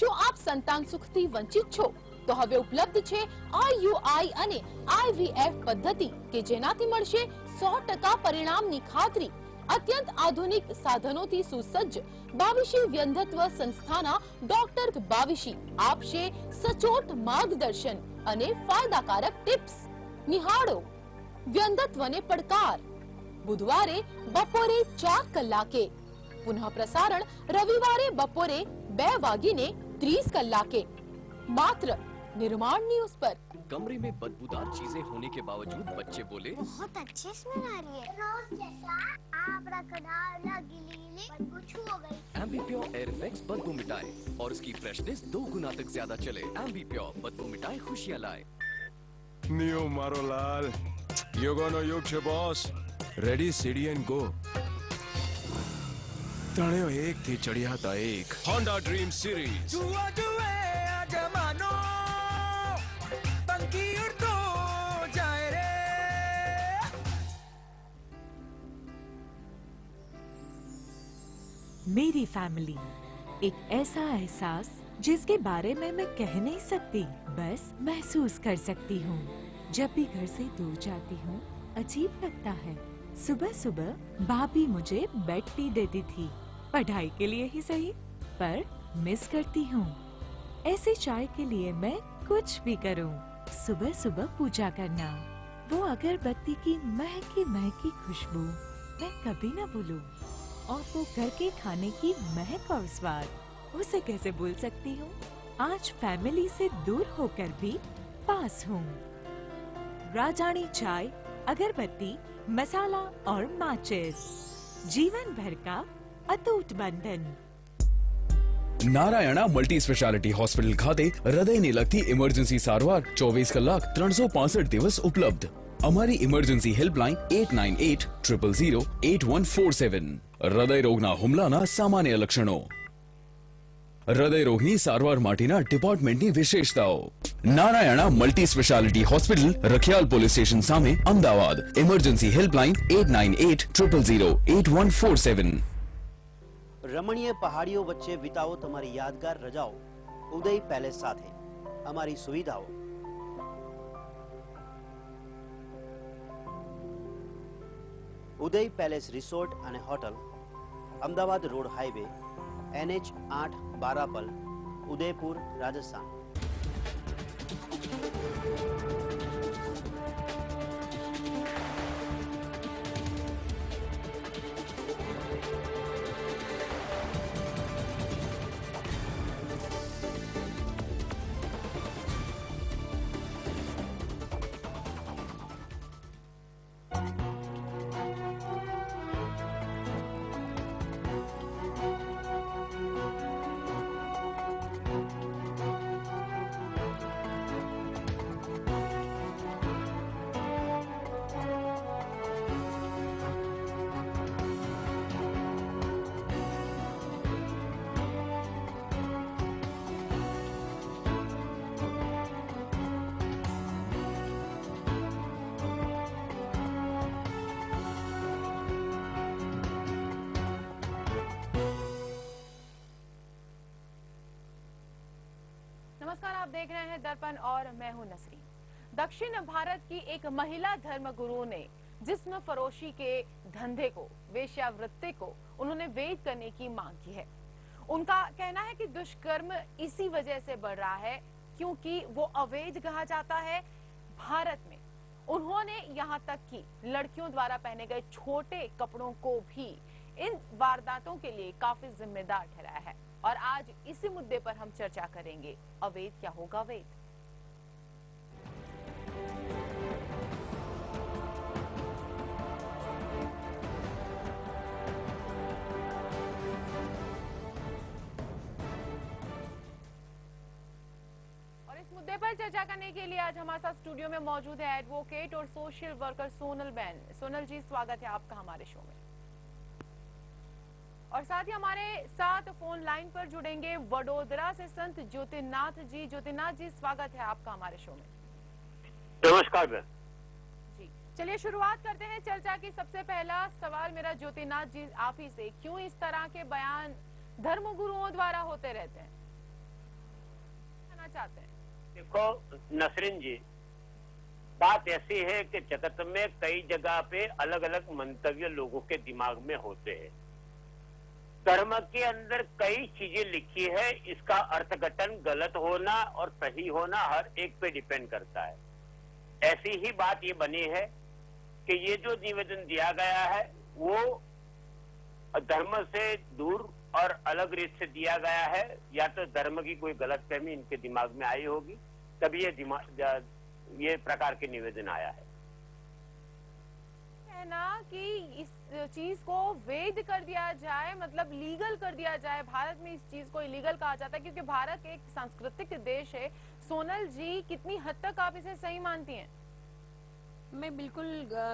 શું આપ સંતાન સુખથી વંચિત છો તો હવે ઉપલબ્ધ છે IUI અને IVF પદ્ધતિ કે જેનાથી મળશે 100% પરિણામની ખાતરી। અત્યંત આધુનિક સાધનોથી સુસજ્જ બાવીશી વ્યંધત્વ સંસ્થાના ડોક્ટર બાવીશી આપશે સચોટ માર્ગદર્શન અને ફાયદાકારક ટિપ્સ। નિહાળો વ્યંધત્વને પડકાર બુધવારે બપોરે 4 કલાકે, પુનઃ પ્રસારણ રવિવારે બપોરે 2:30 मात्र निर्माण न्यूज पर। कमरे में बदबूदार चीजें होने के बावजूद बच्चे बोले बहुत अच्छे स्मेल आ रही है। रोज जैसा आब्राकडाब्रा गिलीली बदबू छू हो गई। एम्बीप्योर एयर इफेक्ट्स बदबू मिटाए और उसकी फ्रेशनेस 2 गुना तक ज्यादा चले। एम्बीप्योर बदबू मिटाए खुशियां लाए। नियो मारो लाल योगोनो युग छे boss. Ready steady and go. तणेओ एक थी चढ़िया था एक होंडा ड्रीम सीरीज। मेरी फैमिली एक ऐसा एहसास जिसके बारे में मैं कह नहीं सकती, बस महसूस कर सकती हूँ। जब भी घर से दूर जाती हूँ अजीब लगता है। सुबह सुबह भाभी मुझे बेड टी देती थी, पढ़ाई के लिए ही सही, पर मिस करती हूँ। ऐसी चाय के लिए मैं कुछ भी करूँ। सुबह सुबह पूजा करना, वो अगरबत्ती की महकी महकी खुशबू मैं कभी न भूलूं। और वो घर के खाने की महक और स्वाद, उसे कैसे भूल सकती हूँ। आज फैमिली से दूर होकर भी पास हूँ। राजानी चाय, अगरबत्ती, मसाला और माचिस, जीवन भर का अटूट बंधन। नारायणा मल्टी स्पेशालिटी હોસ્પિટલ ખાતે હૃદયને લગતી ઇમરજન્સી સારવાર 24 કલાક 365 દિવસ ઉપલબ્ધ। અમારી ઇમરજન્સી હેલ્પલાઇન 898000 8147। હૃદય રોગના હુમલાના સામાન્ય લક્ષણો, હૃદય રોગની સારવાર માટેના ડિપાર્ટમેન્ટની વિશેષતાઓ। Narayana multi speciality hospital, Rakhial police station સામે, અમદાવાદ। Emergency helpline 898000 8147। रमणीय पहाड़ियों वच्चे विताओ तमारी यादगार रजाओ उदय पैलेस साथे। अमारी सुविधाओ उदय पैलेस रिसोर्ट अने hotel, Amdavad road highway, NH8 Barapal, Udaipur, Rajasthan. नमस्कार, आप देख रहे हैं दर्पण और मैं हूं नसरीन। दक्षिण भारत की एक महिला धर्मगुरु ने जिस्म फरोशी के धंधे को, वेश्यावृत्ति को उन्होंने वैध करने की मांग की है। उनका कहना है कि दुष्कर्म इसी वजह से बढ़ रहा है क्योंकि वो अवैध कहा जाता है भारत में। उन्होंने यहाँ तक कि लड़कियों द्वारा पहने गए छोटे कपड़ों को भी इन वारदातों के लिए काफी जिम्मेदार ठहराया है। और आज इसी मुद्दे पर हम चर्चा करेंगे। अवैध क्या होगा वैध? और इस मुद्दे पर चर्चा करने के लिए आज हमारे साथ स्टूडियो में मौजूद है एडवोकेट और सोशल वर्कर सोनल बैन। सोनल जी, स्वागत है आपका हमारे शो में। और साथ ही हमारे साथ फोन लाइन पर जुड़ेंगे वडोदरा से संत ज्योतिनाथ जी। ज्योतिनाथ जी, स्वागत है आपका हमारे शो में। नमस्कार जी, चलिए शुरुआत करते हैं चर्चा की। सबसे पहला सवाल मेरा ज्योतिनाथ जी आप ही से, क्यों इस तरह के बयान धर्मगुरुओं द्वारा होते रहते हैं? कहना चाहते हैं? देखो नसरीन जी, बात ऐसी है कि जगत में कई जगह पे अलग अलग मंतव्य लोगों के दिमाग में होते हैं। धर्म के अंदर कई चीजें लिखी है, इसका अर्थघटन गलत होना और सही होना हर एक पे डिपेंड करता है। ऐसी ही बात ये बनी है कि ये जो निवेदन दिया गया है वो धर्म से दूर और अलग रीत से दिया गया है, या तो धर्म की कोई गलतफहमी इनके दिमाग में आई होगी तभी ये प्रकार के निवेदन आया है। ना कि इस चीज को वैध कर दिया जाए, मतलब लीगल कर दिया जाए। भारत में इस चीज को इलीगल कहा जाता है क्योंकि भारत एक सांस्कृतिक देश है। सोनल जी, कितनी हद तक आप इसे सही मानती हैं? मैं बिल्कुल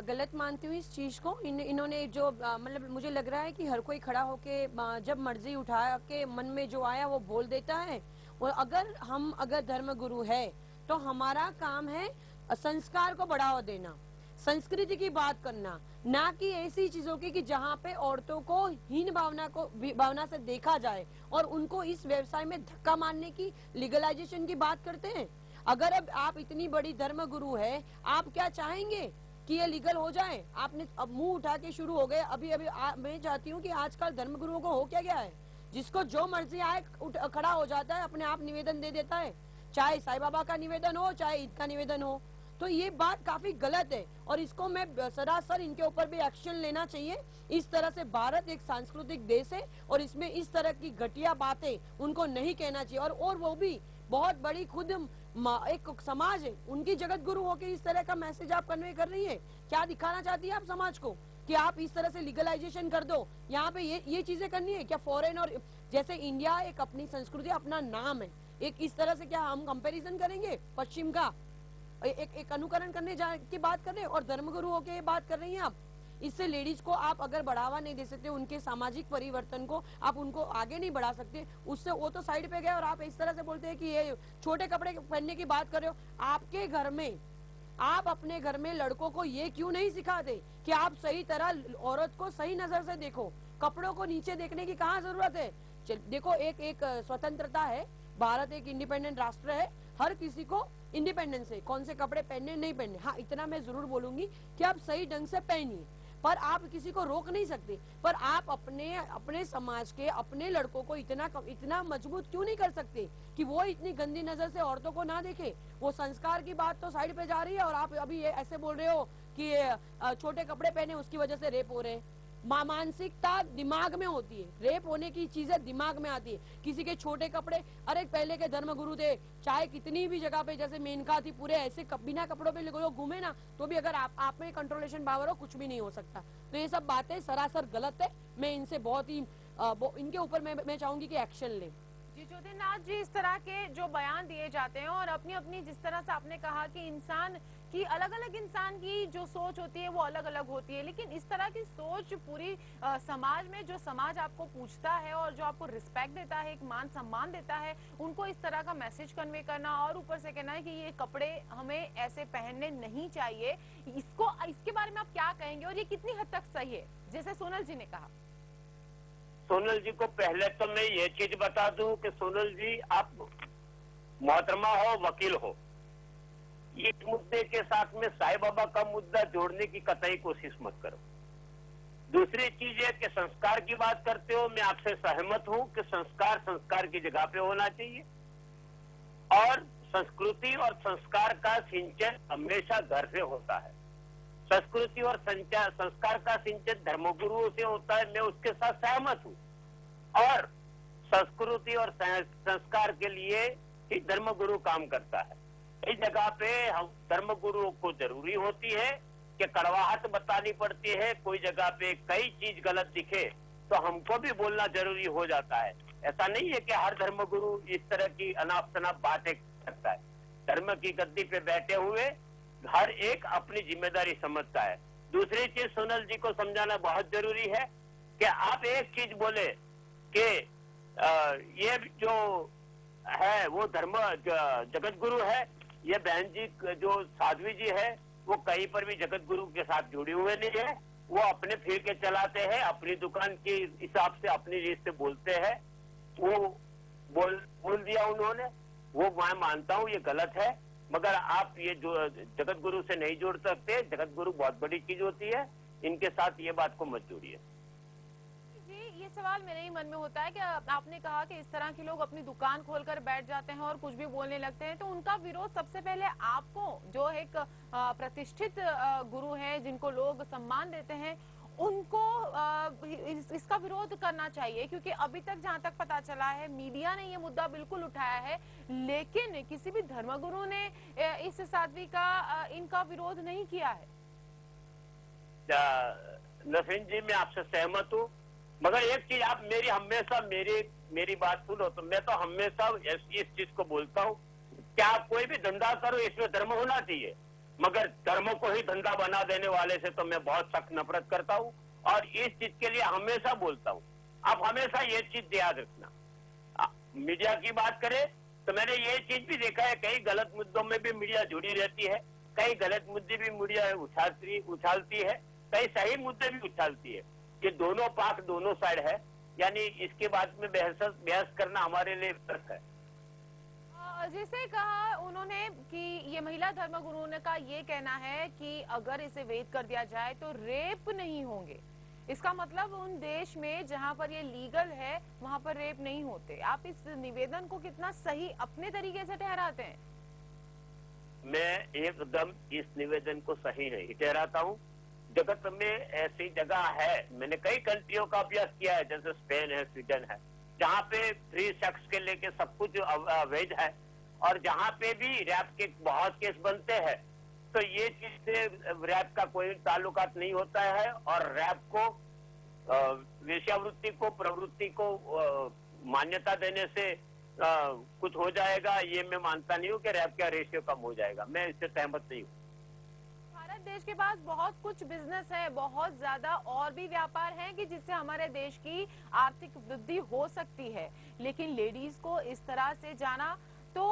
गलत मानती हूँ इस चीज को। इन्होंने जो मतलब मुझे लग रहा है कि हर कोई खड़ा होके जब मर्जी उठा के मन में जो आया वो बोल देता है। और अगर धर्म गुरु है तो हमारा काम है संस्कार को बढ़ावा देना, संस्कृति की बात करना, ना कि ऐसी चीजों की कि जहाँ पे औरतों को हीन भावना से देखा जाए और उनको इस व्यवसाय में धक्का मारने की, लीगलाइजेशन की बात करते हैं। अगर अब आप इतनी बड़ी धर्म गुरु है, आप क्या चाहेंगे कि ये लीगल हो जाए? आपने अब मुंह उठा के शुरू हो गए। अभी मैं चाहती हूँ कि आजकल धर्म गुरुओं को हो क्या गया है, जिसको जो मर्जी आए खड़ा हो जाता है, अपने आप निवेदन दे देता है, चाहे साईं बाबा का निवेदन हो चाहे ईद का निवेदन हो। तो ये बात काफी गलत है और इसको मैं सरासर इनके ऊपर भी एक्शन लेना चाहिए। इस तरह से भारत एक सांस्कृतिक देश है और इसमें इस तरह की घटिया बातें उनको नहीं कहना चाहिए। और वो भी बहुत बड़ी खुद एक समाज है, उनकी जगत गुरु होकर इस तरह का मैसेज आप कन्वे कर रही है। क्या दिखाना चाहती है आप समाज को कि आप इस तरह से लीगलाइजेशन कर दो? यहाँ पे ये चीजें करनी है क्या? फॉरेन और जैसे इंडिया एक अपनी संस्कृति, अपना नाम है, एक इस तरह से क्या हम कंपैरिजन करेंगे पश्चिम का? एक अनुकरण करने की बात कर रहे हैं और धर्मगुरु होके बात कर रही हैं आप। इससे लेडीज को आप अगर बढ़ावा नहीं दे सकते, उनके सामाजिक परिवर्तन को आप उनको आगे नहीं बढ़ा सकते, उससे वो तो साइड पे गए और आप इस तरह से बोलते हैं कि ये छोटे कपड़े पहनने की बात कर रहे हो। आपके घर में, आप अपने घर में लड़कों को ये क्यों नहीं सिखाते कि आप सही तरह औरत को सही नजर से देखो? कपड़ों को नीचे देखने की कहाँ जरूरत है? देखो एक स्वतंत्रता है, भारत एक इंडिपेंडेंट राष्ट्र है, हर किसी को इंडिपेंडेंस है कौन से कपड़े पहनने नहीं पहनने। हाँ, इतना मैं जरूर बोलूंगी कि आप सही ढंग से पहनिए, पर आप किसी को रोक नहीं सकते। पर आप अपने समाज के अपने लड़कों को इतना मजबूत क्यों नहीं कर सकते कि वो इतनी गंदी नजर से औरतों को ना देखे? वो संस्कार की बात तो साइड पे जा रही है और आप अभी ये ऐसे बोल रहे हो कि छोटे कपड़े पहने उसकी वजह से रेप हो रहे हैं। मानसिकता दिमाग में होती है, रेप होने की चीजें दिमाग में आती है। किसी के छोटे कपड़े, अरे पहले के धर्मगुरु थे, चाहे कितनी भी जगह पे, जैसे मेनका थी, पूरे ऐसे बिना कपड़ों पे लोग घूमे ना, तो भी अगर आप में कंट्रोलेशन पावर हो, कुछ भी नहीं हो सकता। तो ये सब बातें सरासर गलत है। मैं इनसे बहुत ही इनके ऊपर मैं चाहूंगी कि एक्शन ले। जी ज्योतिनाथ जी, इस तरह के जो बयान दिए जाते हैं और अपनी जिस तरह से आपने कहा कि इंसान की अलग-अलग इंसान की जो सोच होती है वो अलग-अलग होती है, लेकिन इस तरह की सोच पूरी समाज में, जो समाज आपको पूछता है और जो आपको रिस्पेक्ट देता है, एक मान सम्मान देता है, उनको इस तरह का मैसेज कन्वे करना और ऊपर से कहना है कि ये कपड़े हमें ऐसे पहनने नहीं चाहिए, इसके बारे में आप क्या कहेंगे और ये कितनी हद तक सही है, जैसे सोनल जी ने कहा? सोनल जी को पहले तो मैं ये चीज बता दूं कि सोनल जी, आप मोहतरमा हो, वकील हो, ये मुद्दे के साथ में साईं बाबा का मुद्दा जोड़ने की कतई कोशिश मत करो। दूसरी चीज है कि संस्कार की बात करते हो, मैं आपसे सहमत हूं कि संस्कार की जगह पे होना चाहिए और संस्कृति और संस्कार का सिंचन हमेशा घर से होता है। संस्कृति और संस्कार का सिंचन धर्मगुरुओं से होता है, मैं उसके साथ सहमत हूँ। और संस्कृति और संस्कार के लिए ही धर्मगुरु काम करता है। इस जगह पे हम धर्मगुरुओं को जरूरी होती है कि कड़वाहट बतानी पड़ती है। कोई जगह पे कई चीज गलत दिखे तो हमको भी बोलना जरूरी हो जाता है। ऐसा नहीं है कि हर धर्मगुरु इस तरह की अनाप शनाप बातें करता है। धर्म की गद्दी पे बैठे हुए हर एक अपनी जिम्मेदारी समझता है। दूसरी चीज सोनल जी को समझाना बहुत जरूरी है कि आप एक चीज बोले कि ये जो है वो धर्म जगत गुरु है, ये बहन जी जो साध्वी जी है वो कहीं पर भी जगत गुरु के साथ जुड़े हुए नहीं है, वो अपने फिर के चलाते हैं, अपनी दुकान के हिसाब से अपनी रीत से बोलते हैं। वो बोल दिया उन्होंने, वो मैं मानता हूँ ये गलत है, मगर आप ये जो जगत गुरु से नहीं जोड़ सकते। जगत गुरु बहुत बड़ी चीज होती है, इनके साथ ये बात को मत जोड़िए। ये सवाल मेरे ही मन में होता है कि आपने कहा कि इस तरह के लोग अपनी दुकान खोलकर बैठ जाते हैं और कुछ भी बोलने लगते हैं, तो उनका विरोध सबसे पहले आपको, जो एक प्रतिष्ठित गुरु हैं जिनको लोग सम्मान देते हैं, उनको इसका विरोध करना चाहिए। क्योंकि अभी तक जहां तक पता चला है, मीडिया ने ये मुद्दा बिल्कुल उठाया है, लेकिन किसी भी धर्मगुरु ने इस साध्वी का इनका विरोध नहीं किया है। नसीम जी, मैं आपसे सहमत हूँ, मगर एक चीज आप हमेशा मेरी बात सुनो। तो मैं तो हमेशा इस चीज को बोलता हूँ कि आप कोई भी धंधा करो, इसमें धर्म होना चाहिए, मगर धर्म को ही धंधा बना देने वाले से तो मैं बहुत सख्त नफरत करता हूँ और इस चीज के लिए हमेशा बोलता हूँ। आप हमेशा ये चीज याद रखना। मीडिया की बात करें तो मैंने ये चीज भी देखा है, कई गलत मुद्दों में भी मीडिया जुड़ी रहती है, कई गलत मुद्दे भी मीडिया उछालती है, कई सही मुद्दे भी उछालती है। ये दोनों पाक दोनों साइड है, यानी इसके बाद में बहस करना हमारे लिए व्यर्थ है। जैसे कहा उन्होंने कि ये महिला धर्मगुरु ने का ये कहना है कि अगर इसे वैध कर दिया जाए तो रेप नहीं होंगे। इसका मतलब उन देश में जहां पर ये लीगल है वहां पर रेप नहीं होते। आप इस निवेदन को कितना सही अपने तरीके से ठहराते हैं? मैं एकदम इस निवेदन को सही नहीं ठहराता हूँ। जगत में ऐसी जगह है, मैंने कई कंट्रियों का अभ्यास किया है, जैसे स्पेन है, स्वीडन है, जहाँ पे फ्री सेक्स के लेके सब कुछ अवैध है और जहाँ पे भी रैप के बहुत केस बनते हैं। तो ये चीज से रैप का कोई ताल्लुकात नहीं होता है और रैप को वेश्यावृत्ति को प्रवृत्ति को मान्यता देने से कुछ हो जाएगा, ये मैं मानता नहीं हूँ कि रैप का रेशियो कम हो जाएगा। मैं इससे सहमत नहीं हूँ। भारत देश के पास बहुत कुछ बिजनेस है, बहुत ज्यादा और भी व्यापार है कि जिससे हमारे देश की आर्थिक वृद्धि हो सकती है, लेकिन लेडीज को इस तरह से जाना तो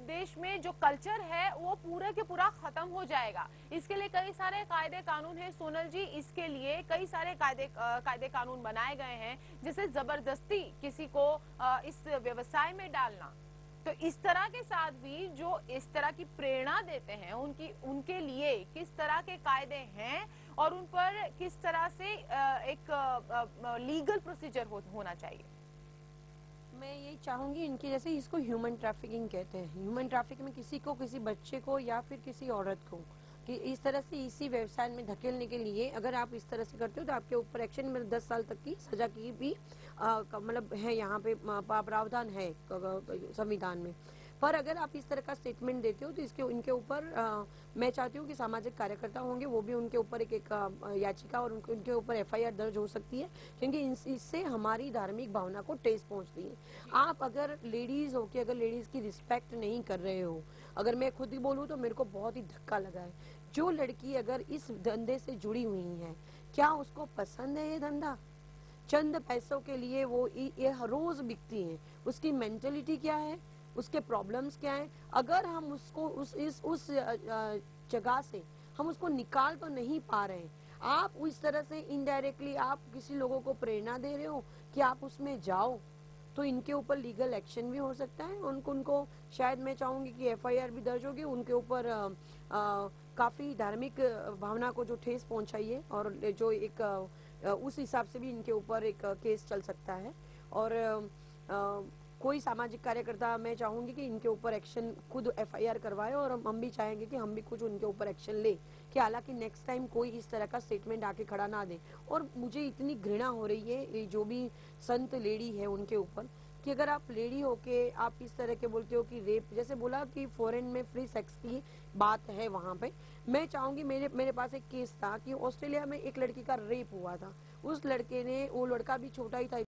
देश में जो कल्चर है वो पूरा के पूरा खत्म हो जाएगा। इसके लिए कई सारे कायदे कानून हैं सोनल जी, इसके लिए कई सारे कायदे कानून बनाए गए हैं, जैसे जबरदस्ती किसी को इस व्यवसाय में डालना। तो इस तरह के साथ भी जो इस तरह की प्रेरणा देते हैं उनके लिए किस तरह के कायदे हैं और उन पर किस तरह से एक लीगल प्रोसीजर होना चाहिए? मैं यही चाहूंगी इनकी, जैसे इसको ह्यूमन ट्रैफिकिंग कहते हैं। ह्यूमन ट्रैफिकिंग में किसी बच्चे को या फिर किसी औरत को कि इस तरह से इसी व्यवसाय में धकेलने के लिए अगर आप इस तरह से करते हो तो आपके ऊपर एक्शन में 10 साल तक की सजा की भी मतलब है, यहाँ पे प्रावधान है संविधान में। पर अगर आप इस तरह का स्टेटमेंट देते हो तो इनके ऊपर मैं चाहती हूँ कि सामाजिक कार्यकर्ता होंगे वो भी उनके ऊपर एक याचिका और उनके ऊपर FIR दर्ज हो सकती है, क्योंकि इससे हमारी धार्मिक भावना को ठेस पहुँचती है। आप अगर लेडीज हो के अगर लेडीज की रिस्पेक्ट नहीं कर रहे हो, अगर मैं खुद ही बोलूँ तो मेरे को बहुत ही धक्का लगा है। जो लड़की अगर इस धंधे से जुड़ी हुई है, क्या उसको पसंद है ये धंधा? चंद पैसों के लिए वो ये हर रोज बिकती है। उसकी मेंटेलिटी क्या है, उसके प्रॉब्लम्स क्या है? अगर हम उसको उस जगह से हम उसको निकाल तो नहीं पा रहे, आप इस तरह से इनडायरेक्टली आप किसी लोगों को प्रेरणा दे रहे हो कि आप उसमें जाओ, तो इनके ऊपर लीगल एक्शन भी हो सकता है। उनको शायद मैं चाहूंगी कि FIR भी दर्ज होगी, उनके ऊपर काफी धार्मिक भावना को जो ठेस पहुंचाई है और जो एक उस हिसाब से भी इनके ऊपर एक केस चल सकता है। और कोई सामाजिक कार्यकर्ता मैं चाहूंगी कि इनके ऊपर एक्शन खुद FIR करवाए और हम भी चाहेंगे कि हम भी कुछ उनके ऊपर एक्शन ले कि हालांकि नेक्स्ट टाइम कोई इस तरह का स्टेटमेंट आके खड़ा ना दे। और मुझे इतनी घृणा हो रही है ये जो भी संत लेडी है उनके ऊपर कि अगर आप लेडी होके आप इस तरह के बोलते हो कि रेप, जैसे बोला कि फॉरेन में फ्री सेक्स की बात है वहाँ पे, मैं चाहूंगी मेरे पास एक केस था कि ऑस्ट्रेलिया में एक लड़की का रेप हुआ था। उस लड़के ने, वो लड़का भी छोटा ही था,